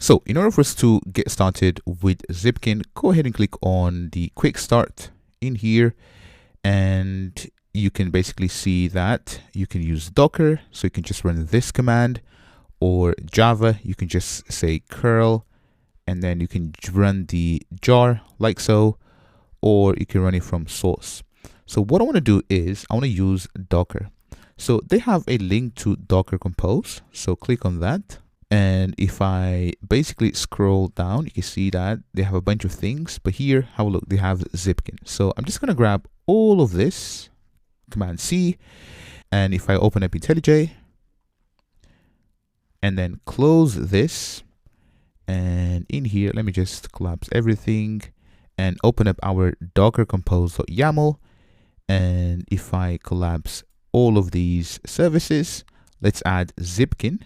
So in order for us to get started with Zipkin, go ahead and click on the quick start in here, and you can basically see that you can use Docker, so you can just run this command, or Java, you can just say curl, and then you can run the jar like so, or you can run it from source. So what I want to do is I want to use Docker. So they have a link to Docker Compose, so click on that. And if I basically scroll down, you can see that they have a bunch of things, but here, have a look, they have Zipkin. So I'm just going to grab all of this, Command C, and if I open up IntelliJ and then close this, and in here, let me just collapse everything and open up our Docker Compose.yaml. And if I collapse all of these services, let's add Zipkin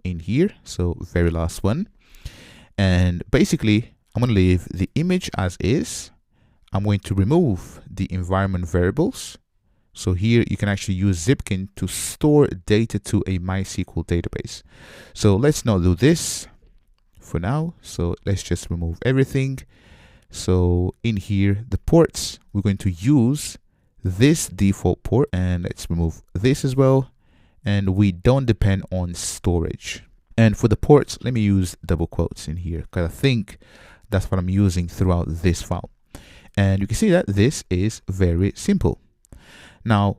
in here, so very last one. And basically I'm going to leave the image as is. I'm going to remove the environment variables. So here you can actually use Zipkin to store data to a MySQL database. So let's not do this for now, so let's just remove everything. So in here, the ports, we're going to use this default port, and let's remove this as well. And we don't depend on storage. And for the ports, let me use double quotes in here, because I think that's what I'm using throughout this file. And you can see that this is very simple. Now,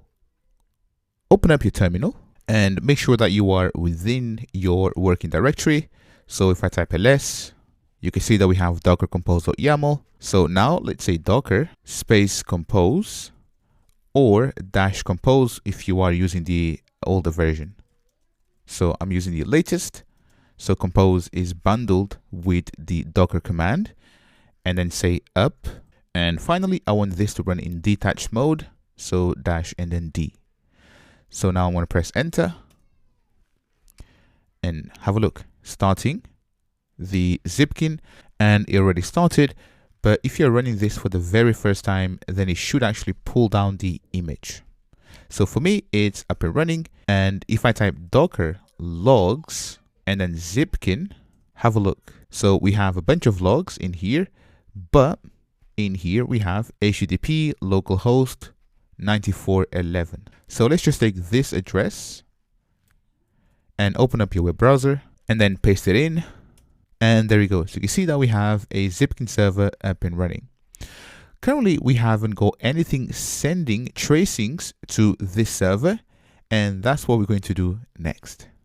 open up your terminal and make sure that you are within your working directory. So if I type ls, you can see that we have docker compose.yaml. So now let's say docker space compose, or dash compose if you are using the older version. So I'm using the latest. So compose is bundled with the docker command, and then say up. And finally, I want this to run in detached mode. So dash and then D. So now I'm going to press enter and have a look, starting the Zipkin, and it already started. But if you're running this for the very first time, then it should actually pull down the image. So for me, it's up and running. And if I type docker logs and then Zipkin, have a look. So we have a bunch of logs in here, but in here we have HTTP localhost 9411. So let's just take this address and open up your web browser and then paste it in. And there you go. So you can see that we have a Zipkin server up and running. Currently, we haven't got anything sending tracings to this server, and that's what we're going to do next.